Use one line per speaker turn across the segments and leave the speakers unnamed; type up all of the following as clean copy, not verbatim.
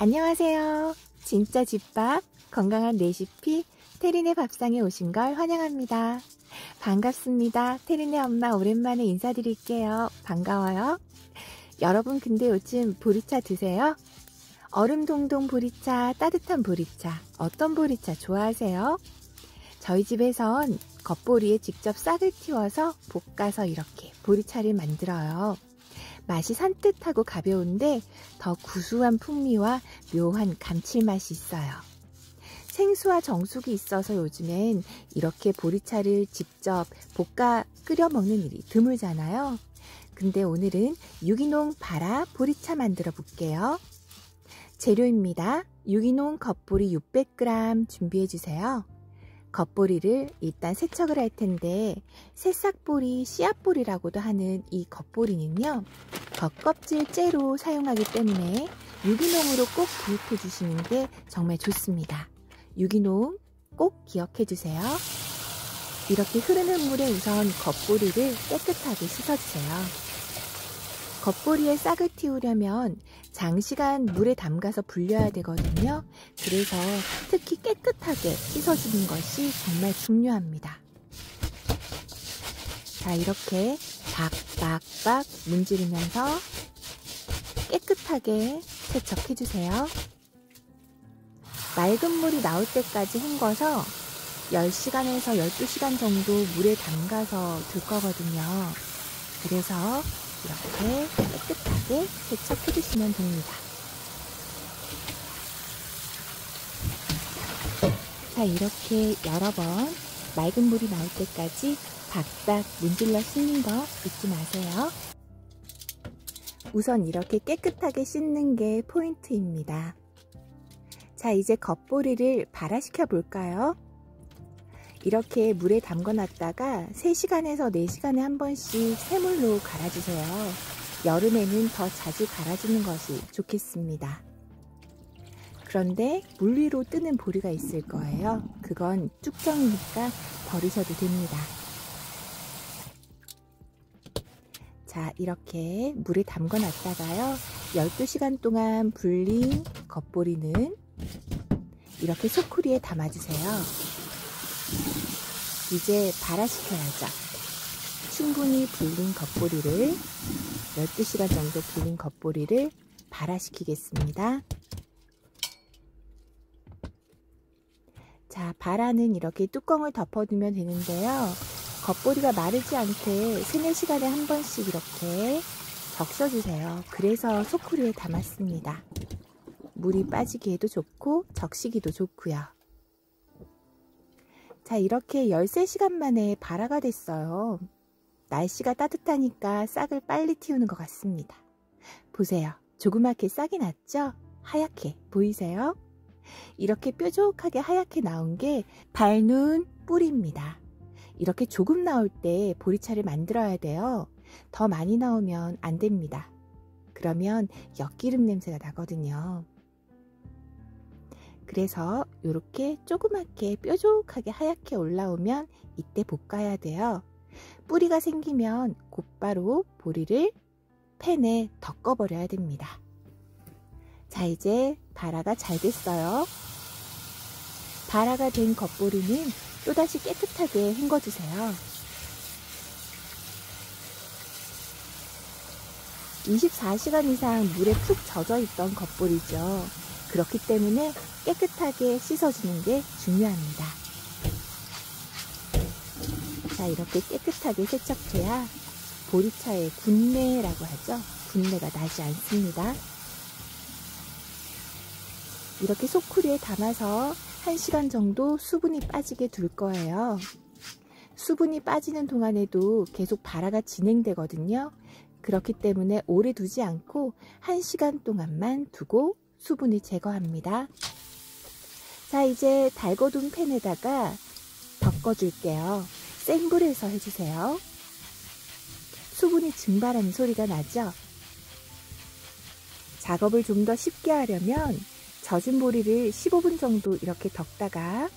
안녕하세요. 진짜 집밥, 건강한 레시피 테린의 밥상에 오신 걸 환영합니다. 반갑습니다. 테린의 엄마 오랜만에 인사드릴게요. 반가워요. 여러분 근데 요즘 보리차 드세요? 얼음 동동 보리차, 따뜻한 보리차, 어떤 보리차 좋아하세요? 저희 집에선 겉보리에 직접 싹을 틔워서 볶아서 이렇게 보리차를 만들어요. 맛이 산뜻하고 가벼운데 더 구수한 풍미와 묘한 감칠맛이 있어요. 생수와 정수기 있어서 요즘엔 이렇게 보리차를 직접 볶아 끓여 먹는 일이 드물잖아요. 근데 오늘은 유기농 바라 보리차 만들어 볼게요. 재료입니다. 유기농 겉보리 600g 준비해 주세요. 겉보리를 일단 세척을 할 텐데 새싹보리, 씨앗보리라고도 하는 이 겉보리는요, 겉껍질 째로 사용하기 때문에 유기농으로 꼭 구입해 주시는 게 정말 좋습니다. 유기농 꼭 기억해 주세요. 이렇게 흐르는 물에 우선 겉보리를 깨끗하게 씻어주세요. 겉보리에 싹을 틔우려면 장시간 물에 담가서 불려야 되거든요. 그래서 특히 깨끗하게 씻어주는 것이 정말 중요합니다. 자, 이렇게 박박박 문지르면서 깨끗하게 세척해주세요. 맑은 물이 나올 때까지 헹궈서 10시간에서 12시간 정도 물에 담가서 둘 거거든요. 그래서 이렇게 깨끗하게 세척해 주시면 됩니다. 자, 이렇게 여러 번 맑은 물이 나올 때까지 박박 문질러 씻는 거 잊지 마세요. 우선 이렇게 깨끗하게 씻는 게 포인트입니다. 자, 이제 겉보리를 발화시켜 볼까요? 이렇게 물에 담궈 놨다가 3시간에서 4시간에 한 번씩 새물로 갈아주세요. 여름에는 더 자주 갈아주는 것이 좋겠습니다. 그런데 물 위로 뜨는 보리가 있을 거예요. 그건 쭉정이니까 버리셔도 됩니다. 자, 이렇게 물에 담궈 놨다가요, 12시간 동안 불린 겉보리는 이렇게 소쿠리에 담아주세요. 이제 발화시켜야죠. 충분히 불린 겉보리를, 12시간 정도 불린 겉보리를 발화시키겠습니다. 자, 발화는 이렇게 뚜껑을 덮어두면 되는데요. 겉보리가 마르지 않게 3-4시간에 한 번씩 이렇게 적셔주세요. 그래서 소쿠리에 담았습니다. 물이 빠지기에도 좋고 적시기도 좋고요. 자, 이렇게 13시간 만에 발화가 됐어요. 날씨가 따뜻하니까 싹을 빨리 틔우는 것 같습니다. 보세요. 조그맣게 싹이 났죠? 하얗게 보이세요? 이렇게 뾰족하게 하얗게 나온 게 밟는 뿌리입니다. 이렇게 조금 나올 때 보리차를 만들어야 돼요. 더 많이 나오면 안 됩니다. 그러면 엿기름 냄새가 나거든요. 그래서 이렇게 조그맣게 뾰족하게 하얗게 올라오면 이때 볶아야 돼요. 뿌리가 생기면 곧바로 보리를 팬에 덮어버려야 됩니다. 자, 이제 발화가 잘 됐어요. 발화가 된 겉보리는 또다시 깨끗하게 헹궈주세요. 24시간 이상 물에 푹 젖어 있던 겉보리죠. 그렇기 때문에 깨끗하게 씻어주는 게 중요합니다. 자, 이렇게 깨끗하게 세척해야 보리차의 군내라고 하죠. 군내가 나지 않습니다. 이렇게 소쿠리에 담아서 1시간 정도 수분이 빠지게 둘 거예요. 수분이 빠지는 동안에도 계속 발화가 진행되거든요. 그렇기 때문에 오래 두지 않고 1시간 동안만 두고 수분을 제거합니다. 자, 이제 달궈둔 팬에다가 덮어줄게요. 센 불에서 해주세요. 수분이 증발하는 소리가 나죠? 작업을 좀 더 쉽게 하려면 젖은 보리를 15분 정도 이렇게 덮다가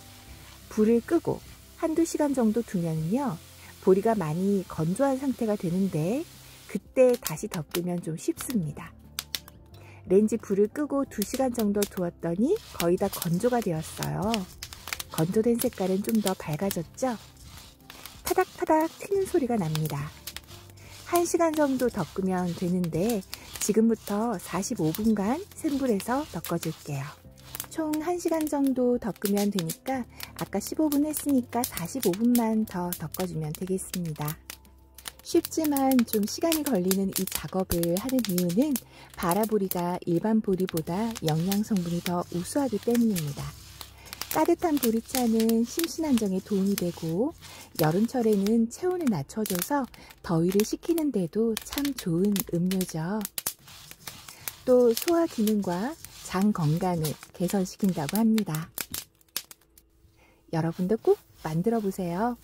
불을 끄고 1-2시간 정도 두면요, 보리가 많이 건조한 상태가 되는데 그때 다시 덮으면 좀 쉽습니다. 렌지 불을 끄고 2시간 정도 두었더니 거의 다 건조가 되었어요. 건조된 색깔은 좀 더 밝아졌죠? 타닥타닥 튀는 소리가 납니다. 1시간 정도 덮으면 되는데 지금부터 45분간 센 불에서 덮어줄게요. 총 1시간 정도 덮으면 되니까 아까 15분 했으니까 45분만 더 덮어주면 되겠습니다. 쉽지만 좀 시간이 걸리는 이 작업을 하는 이유는 바라보리가 일반 보리보다 영양 성분이 더 우수하기 때문입니다. 따뜻한 보리차는 심신 안정에 도움이 되고 여름철에는 체온을 낮춰줘서 더위를 식히는 데도 참 좋은 음료죠. 또 소화 기능과 장 건강을 개선시킨다고 합니다. 여러분도 꼭 만들어 보세요.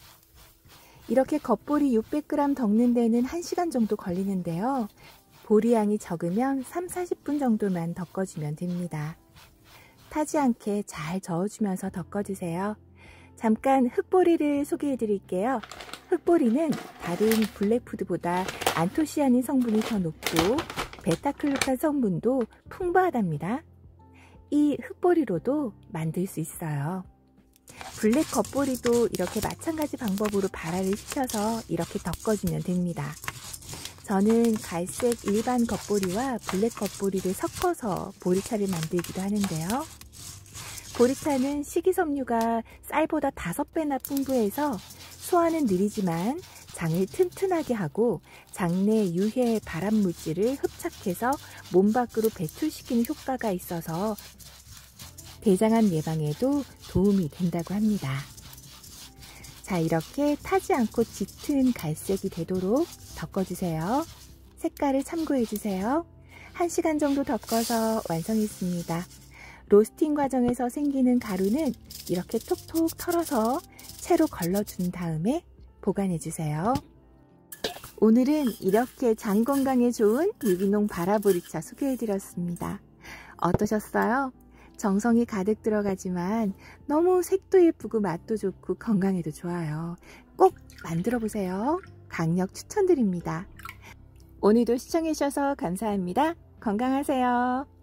이렇게 겉보리 600g 덮는 데는 1시간 정도 걸리는데요. 보리 양이 적으면 3-40분 정도만 덮어주면 됩니다. 타지 않게 잘 저어주면서 덮어주세요. 잠깐 흑보리를 소개해 드릴게요. 흑보리는 다른 블랙푸드보다 안토시아닌 성분이 더 높고 베타글루칸 성분도 풍부하답니다. 이 흑보리로도 만들 수 있어요. 블랙 겉보리도 이렇게 마찬가지 방법으로 발화를 시켜서 이렇게 덮어주면 됩니다. 저는 갈색 일반 겉보리와 블랙 겉보리를 섞어서 보리차를 만들기도 하는데요. 보리차는 식이섬유가 쌀보다 5배나 풍부해서 소화는 느리지만 장을 튼튼하게 하고 장내 유해 발암물질을 흡착해서 몸 밖으로 배출시키는 효과가 있어서 대장암 예방에도 도움이 된다고 합니다. 자, 이렇게 타지 않고 짙은 갈색이 되도록 덮어주세요. 색깔을 참고해주세요. 1시간 정도 덮어서 완성했습니다. 로스팅 과정에서 생기는 가루는 이렇게 톡톡 털어서 채로 걸러준 다음에 보관해주세요. 오늘은 이렇게 장 건강에 좋은 유기농 바라보리차 소개해드렸습니다. 어떠셨어요? 정성이 가득 들어가지만 너무 색도 예쁘고 맛도 좋고 건강에도 좋아요. 꼭 만들어 보세요. 강력 추천드립니다. 오늘도 시청해 주셔서 감사합니다. 건강하세요.